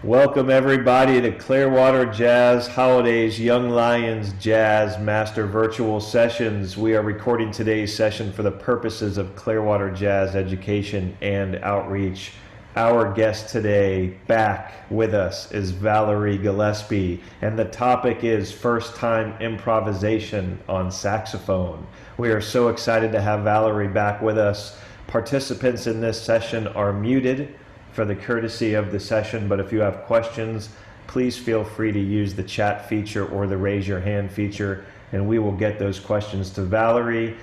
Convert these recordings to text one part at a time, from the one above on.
Welcome everybody to Clearwater Jazz Holiday's Young Lions Jazz Master Virtual Sessions. We are recording today's session for the purposes of Clearwater Jazz education and outreach. Our guest today back with us is Valerie Gillespie, and the topic is first time improvisation on saxophone. We are so excited to have Valerie back with us. Participants in this session are muted for the courtesy of the session, but if you have questions, please feel free to use the chat feature or the raise your hand feature, and we will get those questions to Valerie.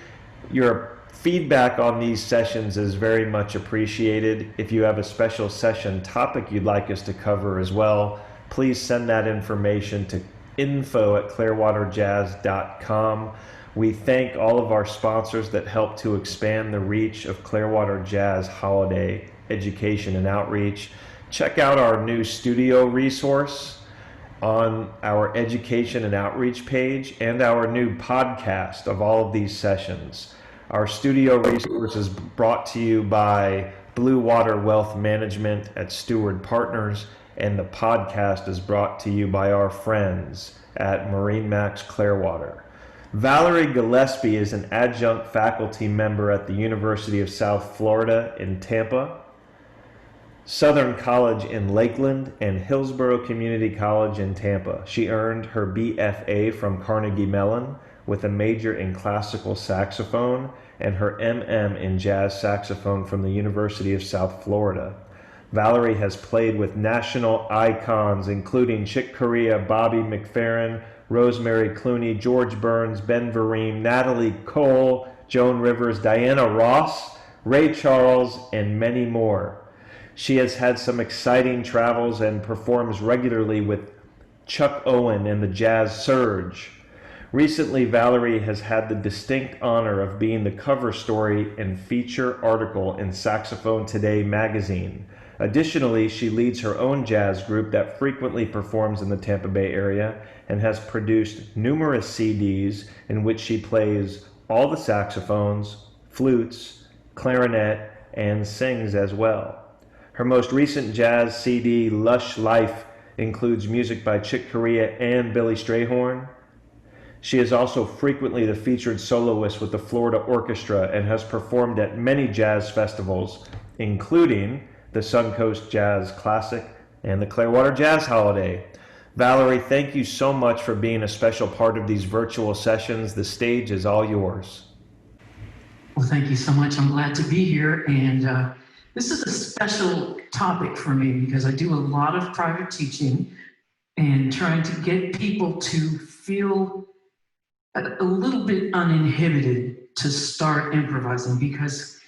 Your feedback on these sessions is very much appreciated. If you have a special session topic you'd like us to cover as well, please send that information to info@clearwaterjazz.com. We thank all of our sponsors that help to expand the reach of Clearwater Jazz Holiday education and outreach. Check out our new studio resource on our education and outreach page and our new podcast of all of these sessions. Our studio resource is brought to you by Blue Water Wealth Management at Steward Partners, and the podcast is brought to you by our friends at Marine Max Clearwater. Valerie Gillespie is an adjunct faculty member at the University of South Florida in Tampa, Southern College in Lakeland, and Hillsborough Community College in Tampa. She earned her BFA from Carnegie Mellon with a major in classical saxophone and her MM in jazz saxophone from the University of South Florida. Valerie has played with national icons including Chick Corea, Bobby McFerrin, Rosemary Clooney, George Burns, Ben Vereen, Natalie Cole, Joan Rivers, Diana Ross, Ray Charles, and many more. She has had some exciting travels and performs regularly with Chuck Owen and the Jazz Surge. Recently, Valerie has had the distinct honor of being the cover story and feature article in Saxophone Today magazine. Additionally, she leads her own jazz group that frequently performs in the Tampa Bay area and has produced numerous CDs in which she plays all the saxophones, flutes, clarinet, and sings as well. Her most recent jazz CD, Lush Life, includes music by Chick Corea and Billy Strayhorn. She is also frequently the featured soloist with the Florida Orchestra and has performed at many jazz festivals, including the Suncoast Jazz Classic and the Clearwater Jazz Holiday. Valerie, thank you so much for being a special part of these virtual sessions. The stage is all yours. Well, thank you so much. I'm glad to be here, and this is a special topic for me because I do a lot of private teaching and trying to get people to feel a little bit uninhibited to start improvising, because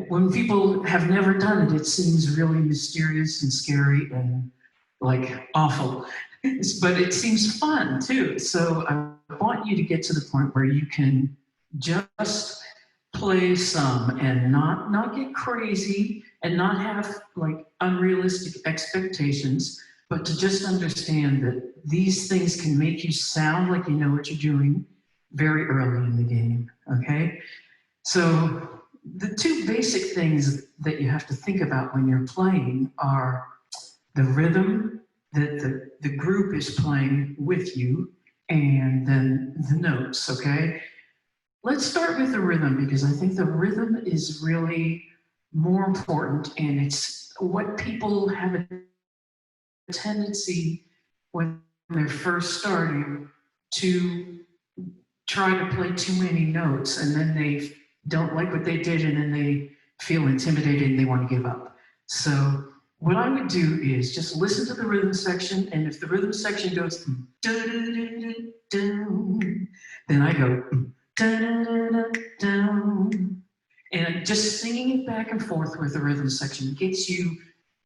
when people have never done it, it seems really mysterious and scary and like awful, but it seems fun too. So I want you to get to the point where you can just play some and not get crazy and not have like unrealistic expectations, but to just understand that these things can make you sound like you know what you're doing very early in the game, okay? So the two basic things that you have to think about when you're playing are the rhythm that the group is playing with you, and then the notes, okay? Let's start with the rhythm, because I think the rhythm is really more important, and it's what people have a tendency when they're first starting to try to play too many notes, and then they don't like what they did, and then they feel intimidated and they want to give up. So what I would do is just listen to the rhythm section, and if the rhythm section goes then I go and just singing it back and forth with the rhythm section gets you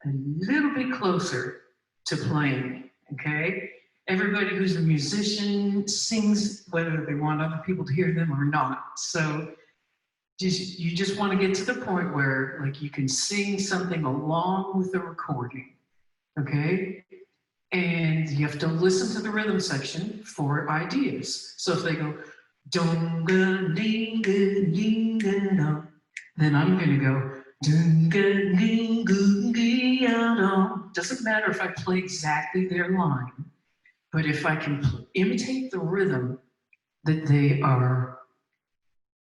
a little bit closer to playing, okay? Everybody who's a musician sings whether they want other people to hear them or not. So you just want to get to the point where like you can sing something along with the recording, okay? And you have to listen to the rhythm section for ideas. So if they go Dunga-dinga-dinga-dum. Then I'm going to go dunga-dinga-dinga-dum. Doesn't matter if I play exactly their line, but if I can imitate the rhythm that they are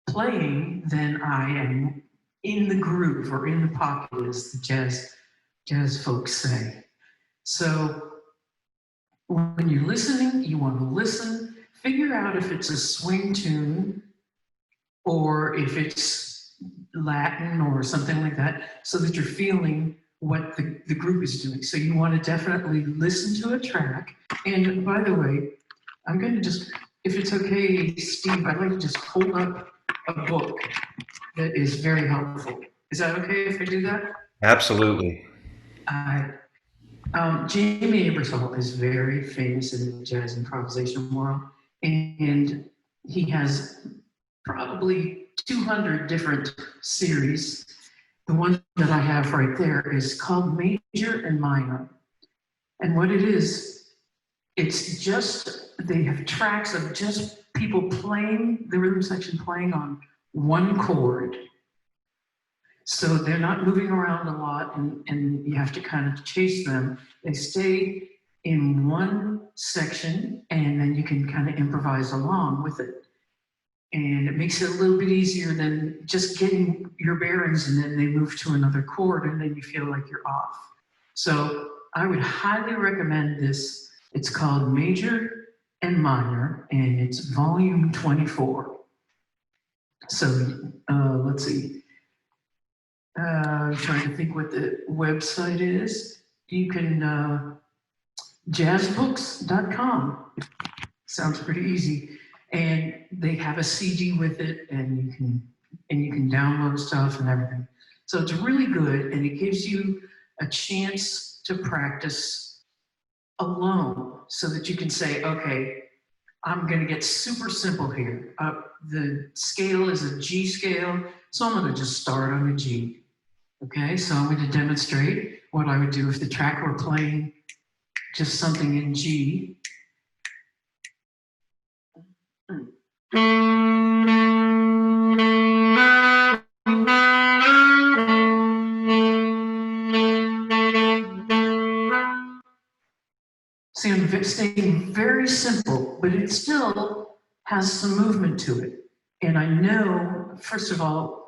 playing, then I am in the groove or in the pocket, as the jazz folks say. So when you're listening, you want to listen, figure out if it's a swing tune or if it's Latin or something like that, so that you're feeling what the group is doing. So you want to definitely listen to a track. And by the way, I'm going to just, if it's okay, Steve, I'd like to just hold up a book that is very helpful. Is that okay if I do that? Absolutely. Jamie Aebersold is very famous in the jazz improvisation world, and he has probably 200 different series. The one that I have right there is called Major and Minor. And what it is, it's just, they have tracks of just people playing, the rhythm section playing on one chord. So they're not moving around a lot, and you have to kind of chase them. They stay in one section, and then you can kind of improvise along with it. And it makes it a little bit easier than just getting your bearings, and then they move to another chord, and then you feel like you're off. So I would highly recommend this. It's called Major and Minor, and it's volume 24. So let's see. I'm trying to think what the website is. You can, jazzbooks.com. Sounds pretty easy. And they have a CD with it, and you can download stuff and everything. So it's really good, and it gives you a chance to practice alone so that you can say, okay, I'm going to get super simple here. The scale is a G scale, so I'm going to just start on a G. Okay, so I'm going to demonstrate what I would do if the track were playing just something in G. See, I'm staying very simple, but it still has some movement to it. And I know, first of all,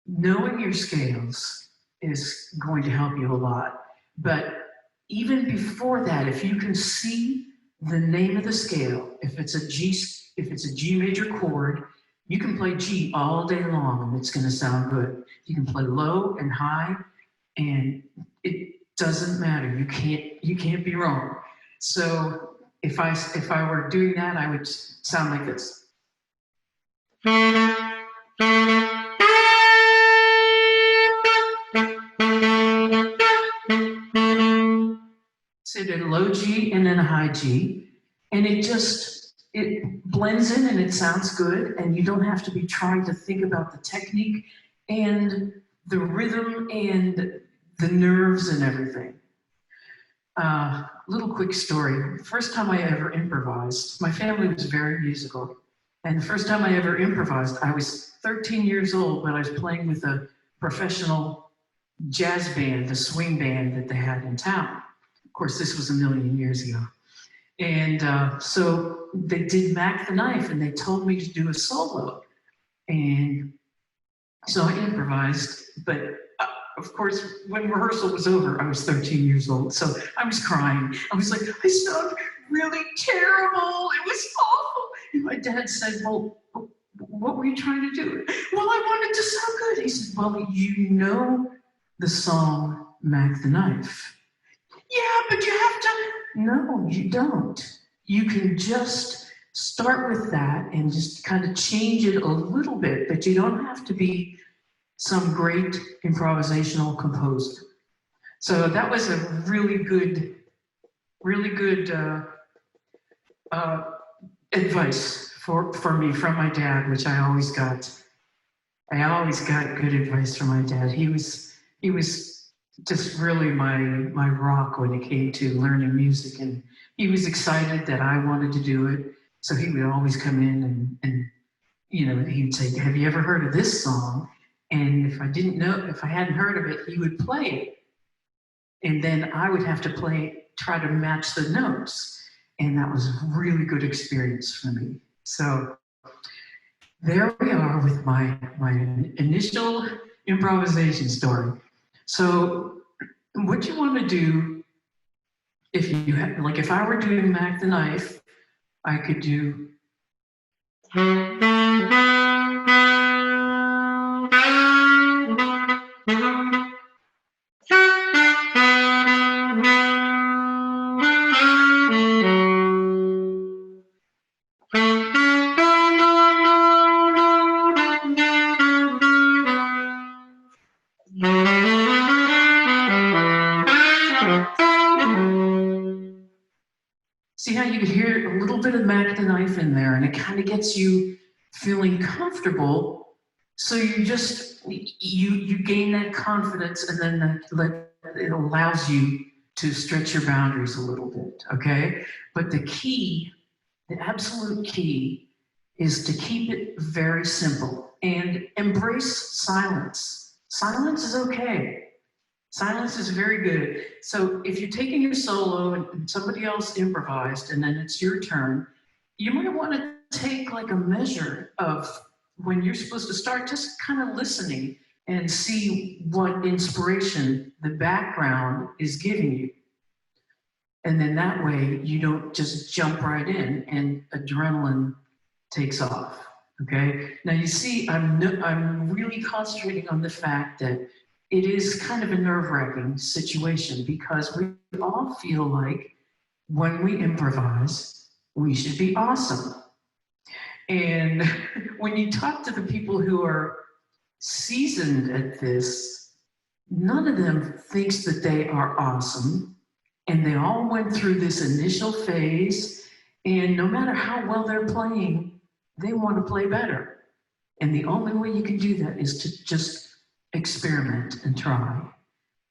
knowing your scales is going to help you a lot. But even before that, if you can see the name of the scale, if it's a G major chord, you can play G all day long and it's going to sound good. You can play low and high, and it doesn't matter. You can't be wrong. So if I were doing that, I would sound like this. Sit in a low G and then a high G, and it blends in and it sounds good, and you don't have to be trying to think about the technique and the rhythm and the nerves and everything. Little quick story. First time I ever improvised, my family was very musical, and the first time I ever improvised, I was 13 years old, but I was playing with a professional jazz band, a swing band that they had in town. Of course, this was a million years ago. And so they did Mac the Knife, and they told me to do a solo. And so I improvised, but of course, when rehearsal was over, I was 13 years old, so I was crying. I was like, I sound really terrible. It was awful. And my dad said, well, what were you trying to do? Well, I wanted to sound good. He said, well, you know the song Mac the Knife. Yeah, but you have to. No, you don't. You can just start with that and just kind of change it a little bit, but you don't have to be some great improvisational composer. So that was a really good advice for me from my dad, which I always got. I always got good advice from my dad. He was just really my rock when it came to learning music, and he was excited that I wanted to do it. So he would always come in and you know, he'd say, have you ever heard of this song? And if I didn't know, if I hadn't heard of it, he would play it. And then I would have to try to match the notes. And that was a really good experience for me. So there we are with my initial improvisation story. So what you want to do, if you have, like if I were doing Mac the Knife, I could do see how you could hear a little bit of Mac the Knife in there, and it kind of gets you feeling comfortable. So you just, you gain that confidence, and then it allows you to stretch your boundaries a little bit, okay? But the key, the absolute key, is to keep it very simple and embrace silence. Silence is okay. Silence is very good. So if you're taking your solo and somebody else improvised and then it's your turn, you might want to take like a measure of when you're supposed to start, just kind of listening and see what inspiration the background is giving you. And then that way you don't just jump right in and adrenaline takes off, okay? Now you see, I'm really concentrating on the fact that it is kind of a nerve-wracking situation because we all feel like when we improvise, we should be awesome. And when you talk to the people who are seasoned at this, none of them thinks that they are awesome. And they all went through this initial phase, and no matter how well they're playing, they want to play better. And the only way you can do that is to just experiment and try.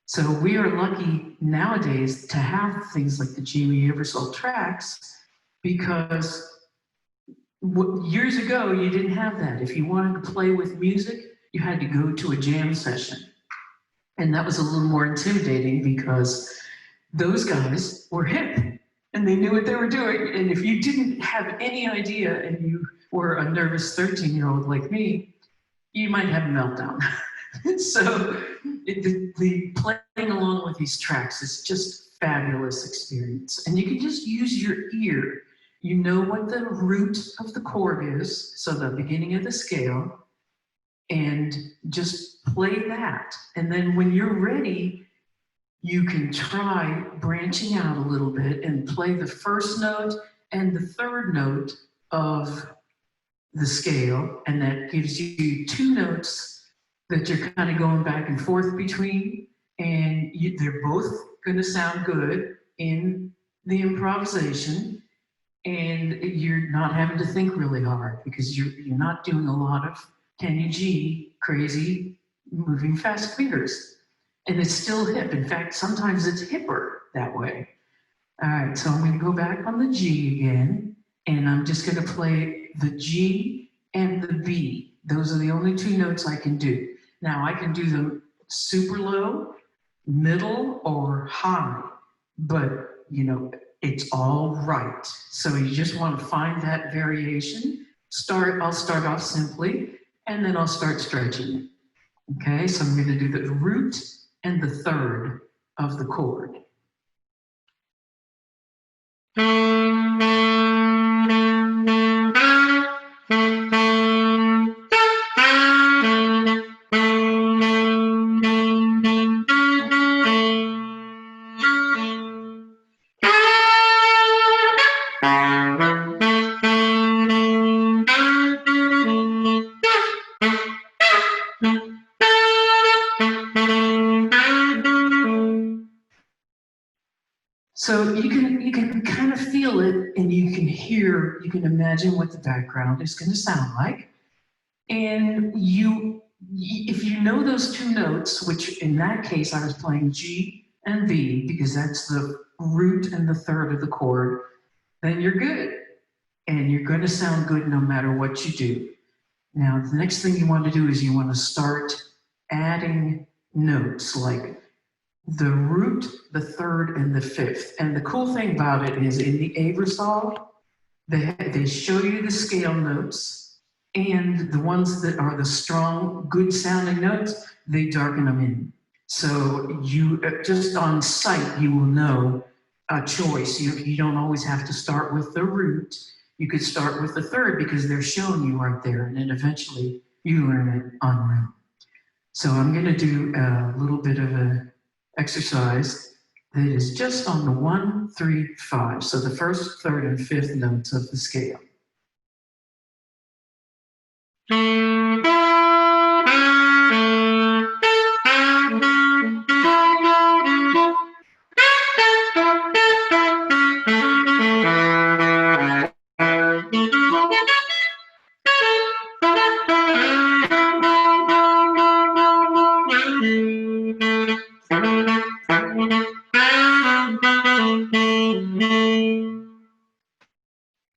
So we are lucky nowadays to have things like the G Universal tracks, because years ago you didn't have that. If you wanted to play with music, you had to go to a jam session. And that was a little more intimidating because those guys were hip and they knew what they were doing. And if you didn't have any idea and you were a nervous 13-year-old like me, you might have a meltdown. So the playing along with these tracks is just fabulous experience. And you can just use your ear. You know what the root of the chord is, so the beginning of the scale, and just play that. And then when you're ready, you can try branching out a little bit and play the first note and the third note of the scale. And that gives you two notes that you're kind of going back and forth between. And they're both going to sound good in the improvisation. And you're not having to think really hard because you're not doing a lot of can you G, crazy, moving fast fingers. And it's still hip. In fact, sometimes it's hipper that way. All right, so I'm going to go back on the G again, and I'm just going to play the G and the B. Those are the only two notes I can do. Now I can do them super low, middle, or high, but you know, it's all right. So you just want to find that variation. I'll start off simply, and then I'll start stretching. Okay, so I'm going to do the root and the third of the chord. So you can kind of feel it, and you can imagine what the background is going to sound like. And if you know those two notes, which in that case I was playing G and B because that's the root and the third of the chord, then you're good. and you're going to sound good no matter what you do. Now, the next thing you want to do is you want to start adding notes like the root, the third, and the fifth. And the cool thing about it is in the Aversol, they show you the scale notes, and the ones that are the strong, good sounding notes, they darken them in. So you, just on sight, you will know a choice. You don't always have to start with the root. You could start with the third because they're showing you right there, and then eventually you learn it on root. So I'm going to do a little bit of an exercise that is just on the 1, 3, 5. So the first, third, and fifth notes of the scale.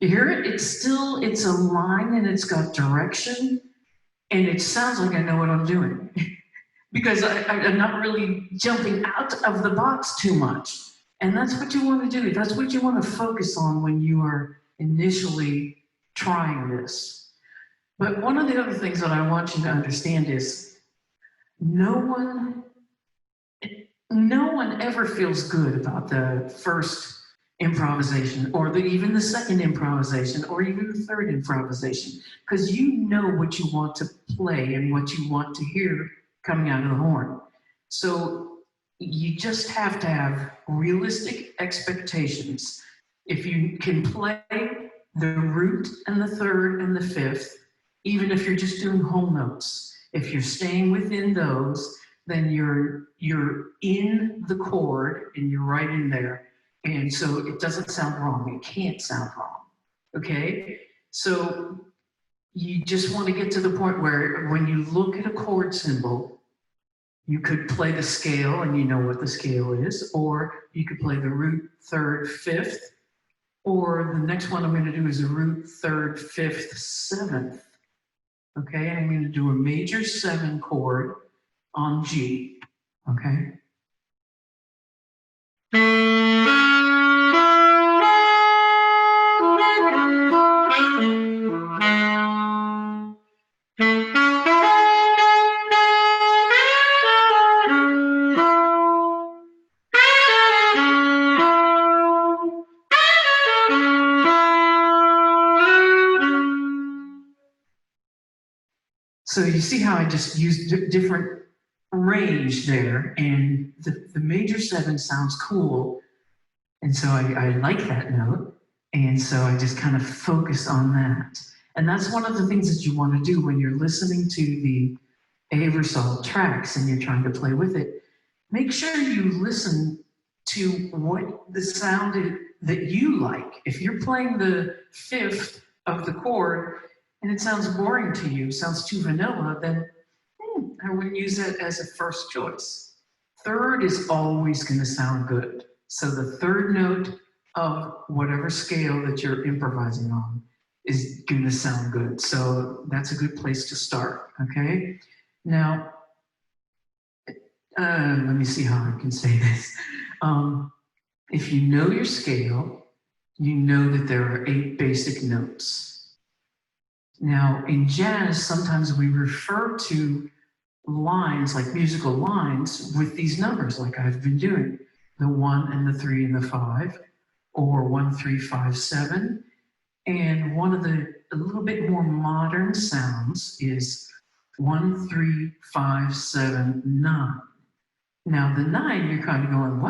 You hear it? It's a line and it's got direction, and it sounds like I know what I'm doing because I'm not really jumping out of the box too much. And that's what you want to do. That's what you want to focus on when you are initially trying this. But one of the other things that I want you to understand is no one ever feels good about the first improvisation or even the second improvisation or even the third improvisation, because you know what you want to play and what you want to hear coming out of the horn. So you just have to have realistic expectations. If you can play the root and the third and the fifth, even if you're just doing whole notes, if you're staying within those, then you're in the chord and you're right in there. And so it doesn't sound wrong. It can't sound wrong. Okay? So you just want to get to the point where when you look at a chord symbol, you could play the scale and you know what the scale is, or you could play the root, third, fifth, or the next one I'm going to do is a root, third, fifth, seventh. Okay? I'm going to do a major 7 chord on G. Okay? So you see how I just used different range there, and the major 7 sounds cool, and so I like that note, and so I just kind of focus on that. And that's one of the things that you want to do when you're listening to the Aversol tracks and you're trying to play with it. Make sure you listen to what the sound is that you like. If you're playing the fifth of the chord and it sounds boring to you, sounds too vanilla, then I wouldn't use that as a first choice. Third is always going to sound good. So the third note of whatever scale that you're improvising on is going to sound good. So that's a good place to start, okay? Now, let me see how I can say this. If you know your scale, you know that there are 8 basic notes. Now, in jazz, sometimes we refer to lines, like musical lines, with these numbers, like I've been doing. The 1 and the 3 and the 5, or 1, 3, 5, 7. And one of the a little bit more modern sounds is 1, 3, 5, 7, 9. Now the 9, you're kind of going,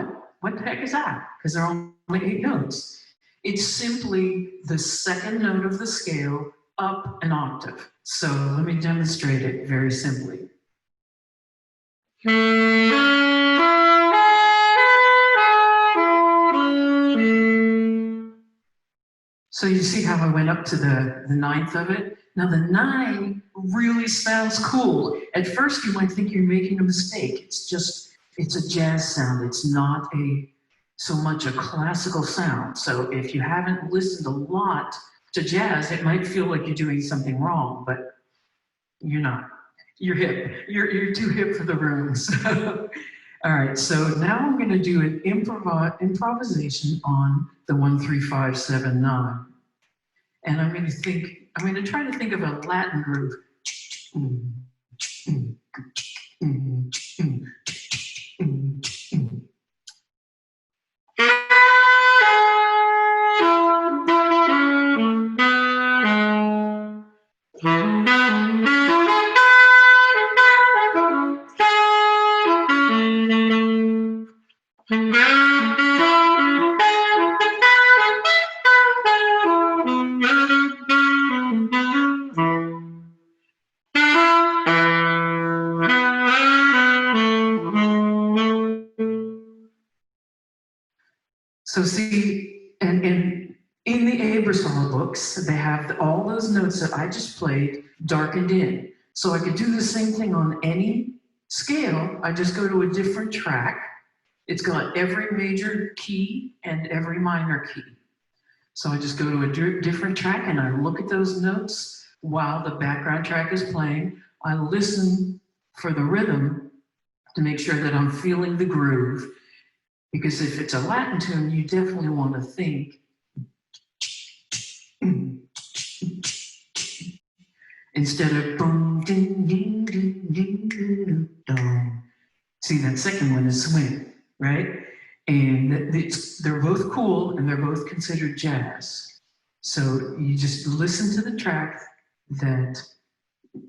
what the heck is that? Because there are only 8 notes. It's simply the second note of the scale up an octave. So let me demonstrate it very simply. So you see how I went up to the 9th of it? Now the 9 really sounds cool. At first you might think you're making a mistake. It's a jazz sound. It's not so much a classical sound. So if you haven't listened a lot to jazz, it might feel like you're doing something wrong, but you're not. You're hip. You're too hip for the room. So, all right. So now I'm going to do an improvisation on the 1-3-5-7-9, and I'm going to think. I'm going to try to think of a Latin groove. So see, and in the Abersol books, they have all those notes that I just played darkened in. So I could do the same thing on any scale. I just go to a different track. It's got every major key and every minor key. So I just go to a different track and I look at those notes while the background track is playing. I listen for the rhythm to make sure that I'm feeling the groove. Because if it's a Latin tune, you definitely want to think. Instead of boom, ding, ding, ding, ding, ding, ding. See, that second one is swing, right? And they're both cool and they're both considered jazz. So you just listen to the track that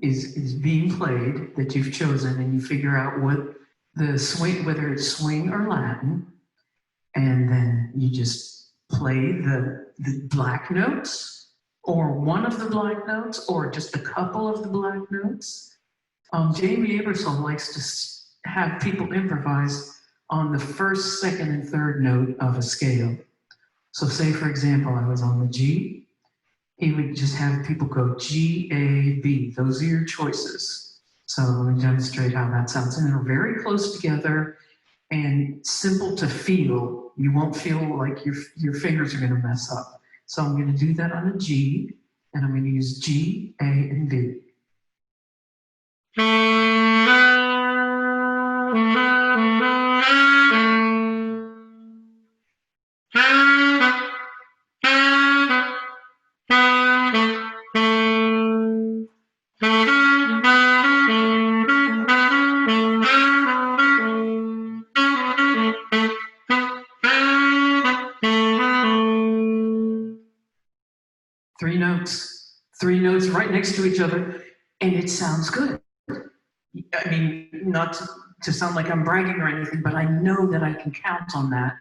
is being played, that you've chosen, and you figure out what the swing, whether it's swing or Latin, and then you just play the black notes, or one of the black notes, or just a couple of the black notes. Jamie Abersol likes to have people improvise on the first, second, and third note of a scale. So say, for example, I was on the G, he would just have people go G, A, B. Those are your choices. So let me demonstrate how that sounds. And they're very close together and simple to feel. You won't feel like your fingers are going to mess up. So I'm going to do that on a G, and I'm going to use G, A, and B. Three notes right next to each other, and it sounds good. I mean, not to sound like I'm bragging or anything, but I know that I can count on that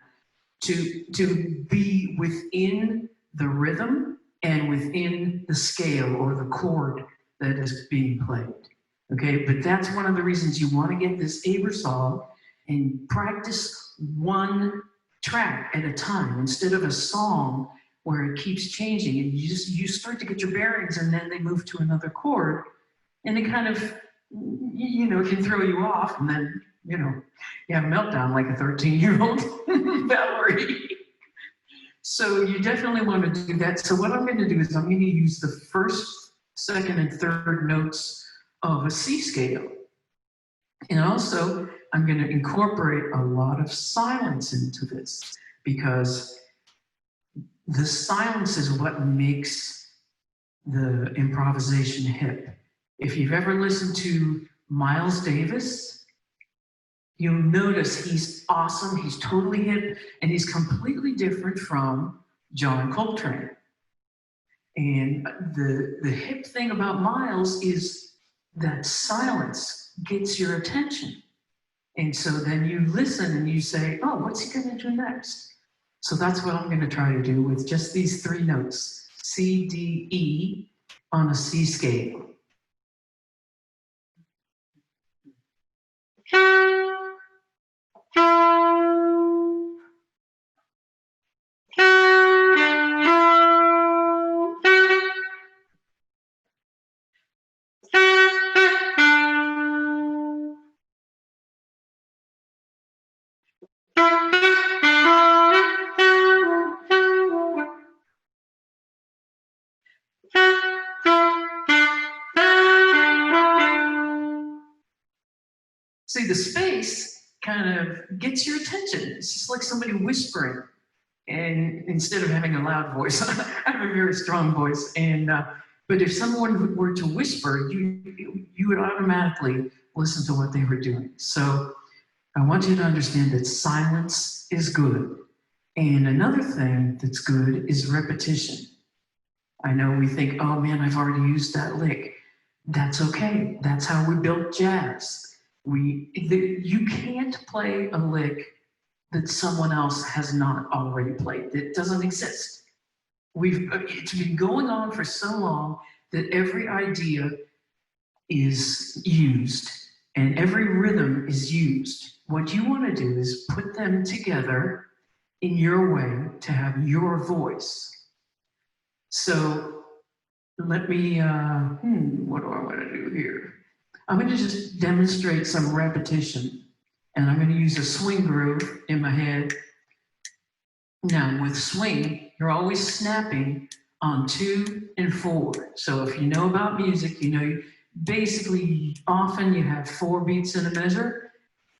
to be within the rhythm and within the scale or the chord that is being played. Okay, but that's one of the reasons you want to get this Abersol and practice one track at a time instead of a song where it keeps changing and you start to get your bearings and then they move to another chord and it kind of can throw you off, and then you have a meltdown like a 13-year-old Valerie. So you definitely want to do that. So what I'm going to do is I'm going to use the first, second, and third notes of a C scale. And also, I'm going to incorporate a lot of silence into this because the silence is what makes the improvisation hip. If you've ever listened to Miles Davis, you'll notice he's awesome, he's totally hip, and he's completely different from John Coltrane. And the hip thing about Miles is that silence gets your attention. And so then you listen and you say, oh, what's he gonna do next? So that's what I'm gonna try to do with just these three notes, C, D, E, on a C scale. See, the space kind of gets your attention. It's just like somebody whispering. And instead of having a loud voice, I have a very strong voice. And but if someone were to whisper, you would automatically listen to what they were doing. So I want you to understand that silence is good. And another thing that's good is repetition. I know we think, oh man, I've already used that lick. That's okay. That's how we built jazz. You can't play a lick that someone else has not already played. It doesn't exist. It's been going on for so long that every idea is used and every rhythm is used. What you want to do is put them together in your way to have your voice. So let me, what do I want to do here? I'm going to just demonstrate some repetition, and I'm going to use a swing groove in my head. Now, with swing, you're always snapping on 2 and 4. So if you know about music, you know basically often you have 4 beats in a measure,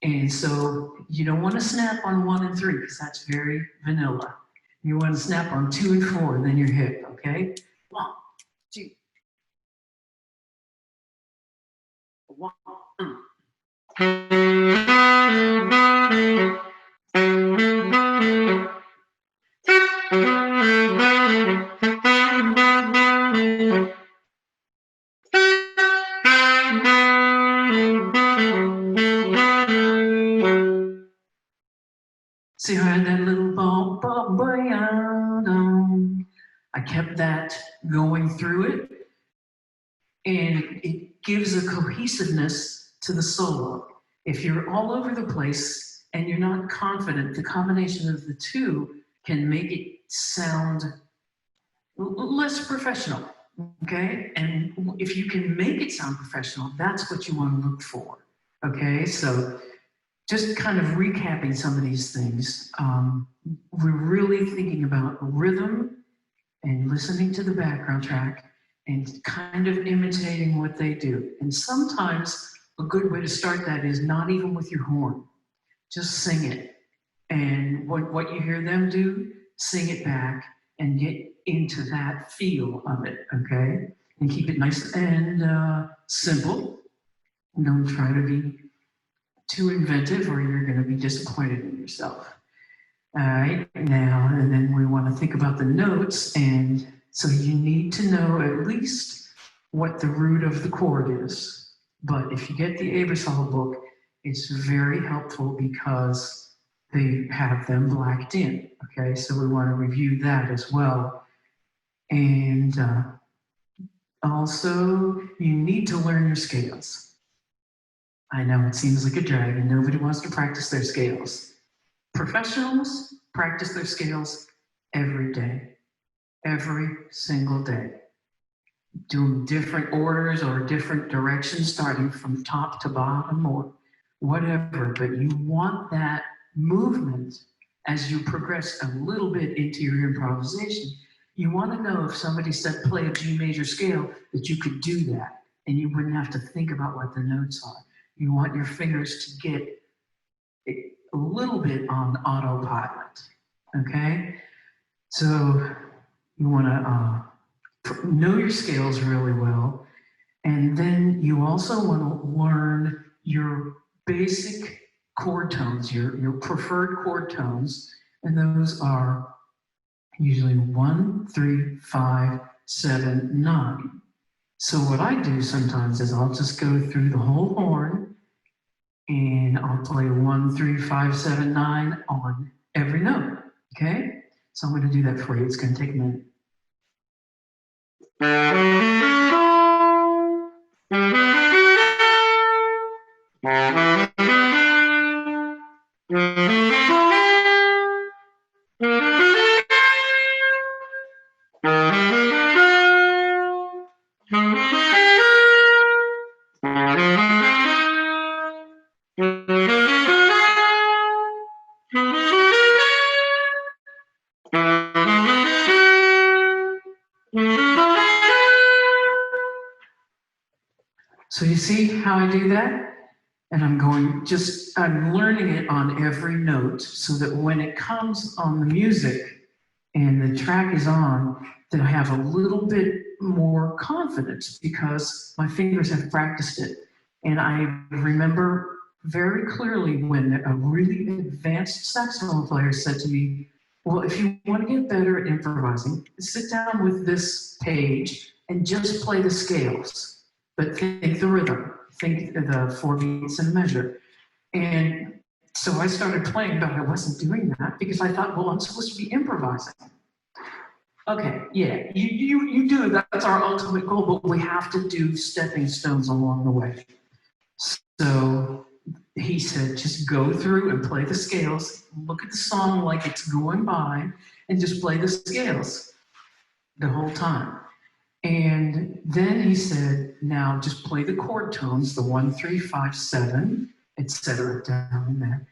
and so you don't want to snap on 1 and 3 because that's very vanilla. You want to snap on 2 and 4, and then your hip, okay? 1, 2. 1, 2. See how I had that little ball, I kept that going through it, and it gives a cohesiveness to the solo. If you're all over the place and you're not confident, the combination of the two can make it sound less professional, okay? And if you can make it sound professional, that's what you want to look for, okay? So just kind of recapping some of these things, we're really thinking about rhythm and listening to the background track and kind of imitating what they do. And sometimes a good way to start that is not even with your horn, just sing it. And what you hear them do, sing it back and get into that feel of it, okay? And keep it nice and simple. Don't try to be too inventive or you're gonna be disappointed in yourself. All right, now, and then we wanna think about the notes, and so you need to know at least what the root of the chord is. But if you get the Aebersold book, it's very helpful because they have them blacked in, okay? So we wanna review that as well. And also, you need to learn your scales. I know it seems like a drag and nobody wants to practice their scales. Professionals practice their scales every day, every single day. Doing different orders or different directions, starting from top to bottom or whatever, but you want that movement as you progress a little bit into your improvisation. You want to know if somebody said play a G major scale, that you could do that and you wouldn't have to think about what the notes are. You want your fingers to get a little bit on autopilot, okay? So you want to know your scales really well, and then you also want to learn your basic chord tones, your preferred chord tones, and those are usually 1, 3, 5, 7, 9. So what I do sometimes is I'll just go through the whole horn and I'll play 1, 3, 5, 7, 9 on every note, okay? So I'm going to do that for you. It's going to take a minute. So you see how I do that? And I'm learning it on every note so that when it comes on the music and the track is on, that I have a little bit more confidence because my fingers have practiced it. And I remember very clearly when a really advanced saxophone player said to me, well, if you want to get better at improvising, sit down with this page and just play the scales, but think the rhythm, think the 4 beats and measure. And so I started playing, but I wasn't doing that because I thought, well, I'm supposed to be improvising. Okay, yeah, you do, that's our ultimate goal, but we have to do stepping stones along the way. So he said, just go through and play the scales, look at the song like it's going by, and just play the scales the whole time. And then he said, now just play the chord tones, the 1, 3, 5, 7, etc. down there.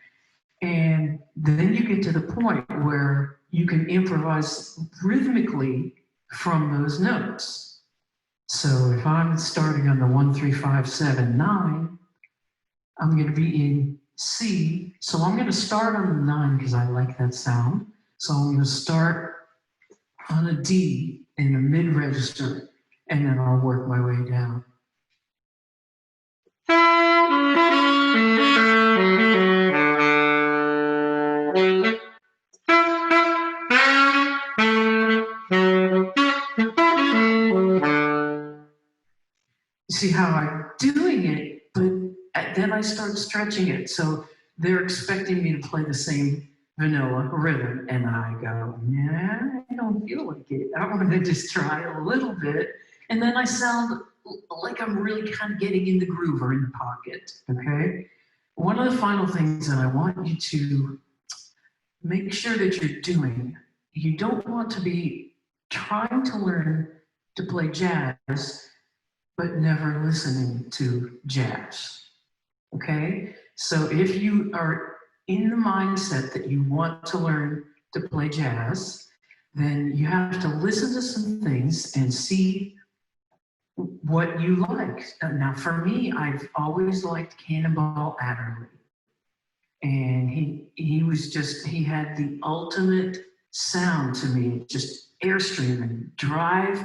And then you get to the point where you can improvise rhythmically from those notes. So if I'm starting on the 1, 3, 5, 7, 9, I'm going to be in C. So I'm going to start on the 9 because I like that sound. So I'm going to start on a D in the mid register, and then I'll work my way down. You see how I'm doing it, but then I start stretching it. So they're expecting me to play the same vanilla rhythm, and I go, yeah, I don't feel like it. I want to just try a little bit, and then I sound like I'm really kind of getting in the groove or in the pocket, okay? One of the final things that I want you to make sure that you're doing, you don't want to be trying to learn to play jazz, but never listening to jazz, okay? So if you are in the mindset that you want to learn to play jazz, then you have to listen to some things and see what you like. Now, for me, I've always liked Cannonball Adderley. And he had the ultimate sound to me, just airstream and drive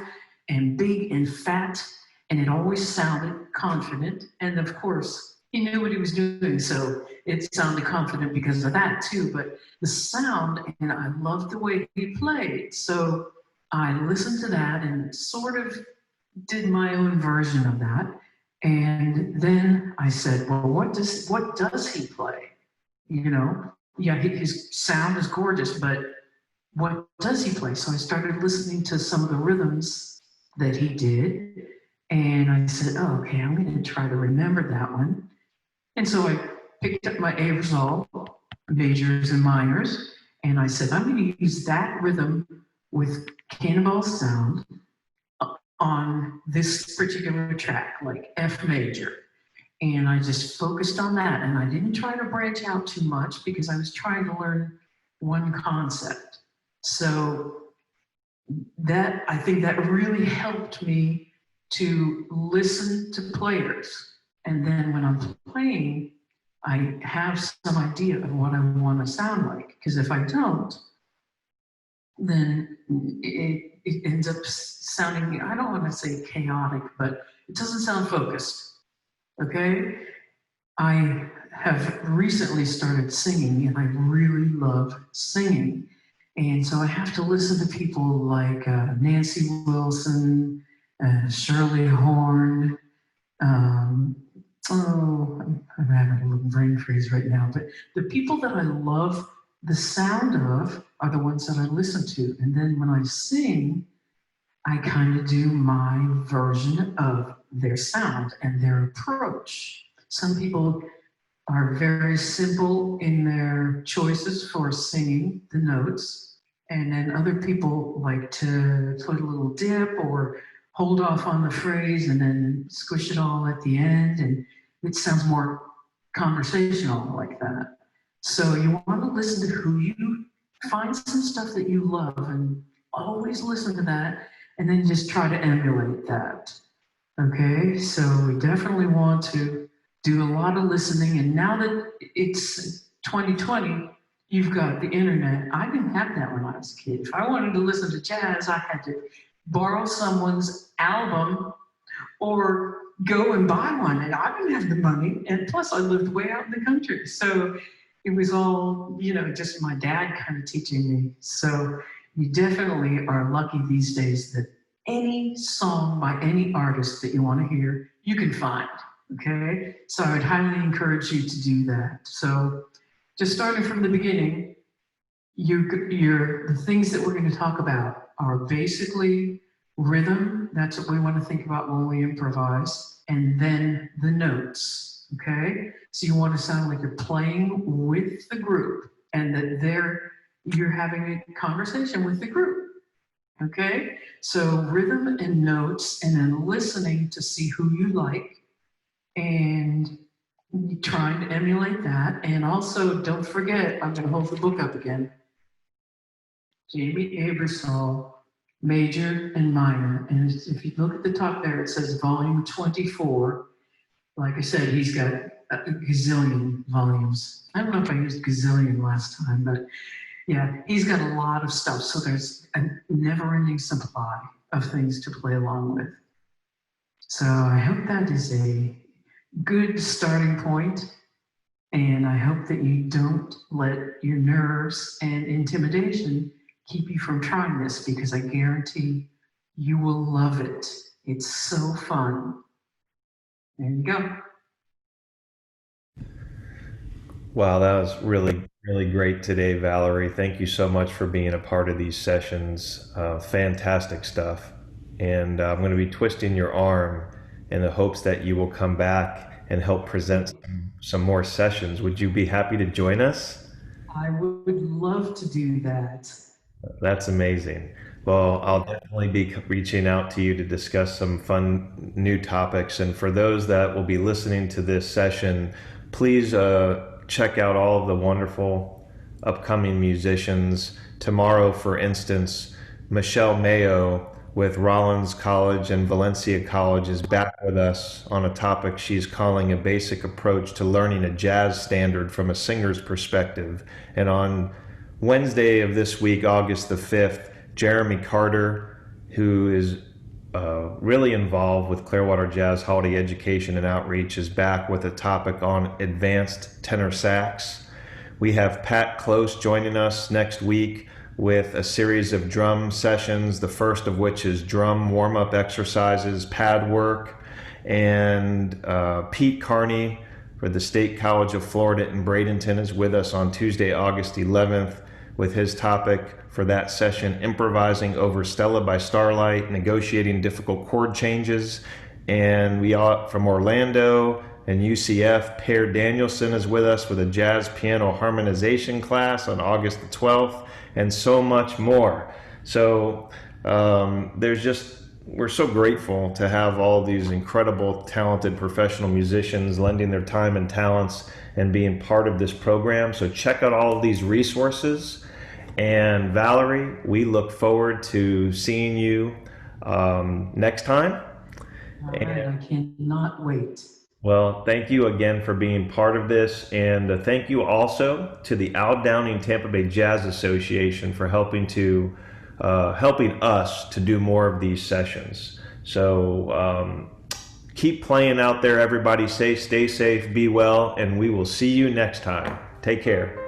and big and fat. And it always sounded confident. And of course, he knew what he was doing. So it sounded confident because of that too. But the sound, and I loved the way he played. So I listened to that and sort of did my own version of that. And then I said, well, what does he play? You know, yeah, his sound is gorgeous, but what does he play? So I started listening to some of the rhythms that he did. And I said, oh, okay, I'm going to try to remember that one. And so I picked up my A resolve, majors and minors, and I said, I'm going to use that rhythm with Cannonball sound on this particular track, like F major. And I just focused on that. And I didn't try to branch out too much because I was trying to learn one concept. So I think that really helped me to listen to players. And then when I'm playing, I have some idea of what I want to sound like. Because if I don't, then it ends up sounding, I don't want to say chaotic, but it doesn't sound focused. Okay? I have recently started singing, and I really love singing. And so I have to listen to people like Nancy Wilson, Shirley Horn. I'm having a little brain freeze right now, but the people that I love the sound of are the ones that I listen to. And then when I sing, I kind of do my version of their sound and their approach. Some people are very simple in their choices for singing the notes, and then other people like to put a little dip or hold off on the phrase and then squish it all at the end, and it sounds more conversational like that. So you want to listen to who you find some stuff that you love and always listen to that, and then just try to emulate that. Okay, so we definitely want to do a lot of listening. And now that it's 2020, you've got the internet. I didn't have that when I was a kid. If I wanted to listen to jazz, I had to borrow someone's album or go and buy one. And I didn't have the money. And plus, I lived way out in the country. So it was all, just my dad kind of teaching me. So you definitely are lucky these days that any song by any artist that you want to hear, you can find. Okay, so I would highly encourage you to do that. So just starting from the beginning, the things that we're going to talk about are basically rhythm. That's what we want to think about when we improvise, and then the notes. Okay, so you want to sound like you're playing with the group, and that you're having a conversation with the group. Okay, so rhythm and notes, and then listening to see who you like, and trying to emulate that. And also, don't forget, I'm going to hold the book up again. Jamie Aebersold, Major and Minor. And if you look at the top there, it says volume 24. Like I said, he's got a gazillion volumes. I don't know if I used gazillion last time, but yeah, he's got a lot of stuff. So there's a never-ending supply of things to play along with. So I hope that is a good starting point, and I hope that you don't let your nerves and intimidation keep you from trying this, because I guarantee you will love it. It's so fun. There you go. Wow, that was really, really great today, Valerie. Thank you so much for being a part of these sessions. Fantastic stuff. And I'm going to be twisting your arm in the hopes that you will come back and help present some more sessions. Would you be happy to join us? I would love to do that. That's amazing. Well, I'll definitely be reaching out to you to discuss some fun new topics. And for those that will be listening to this session, please check out all of the wonderful upcoming musicians. Tomorrow, for instance, Michelle Mayo with Rollins College and Valencia College is back with us on a topic she's calling a basic approach to learning a jazz standard from a singer's perspective. And on Wednesday of this week, August the 5th, Jeremy Carter, who is really involved with Clearwater Jazz Holiday Education and Outreach, is back with a topic on advanced tenor sax. We have Pat Close joining us next week with a series of drum sessions, the first of which is drum warm-up exercises, pad work, and Pete Carney for the State College of Florida in Bradenton is with us on Tuesday, August 11th, with his topic for that session, Improvising Over Stella by Starlight, Negotiating Difficult Chord Changes. And we are from Orlando and UCF, Per Danielson is with us with a jazz piano harmonization class on August the 12th, and so much more. So we're so grateful to have all these incredible, talented professional musicians lending their time and talents and being part of this program. So check out all of these resources. And Valerie, we look forward to seeing you next time. All right, I cannot wait. Well, thank you again for being part of this, and thank you also to the Al Downing Tampa Bay Jazz Association for helping us to do more of these sessions. So keep playing out there, everybody. Stay safe, be well, and we will see you next time. Take care.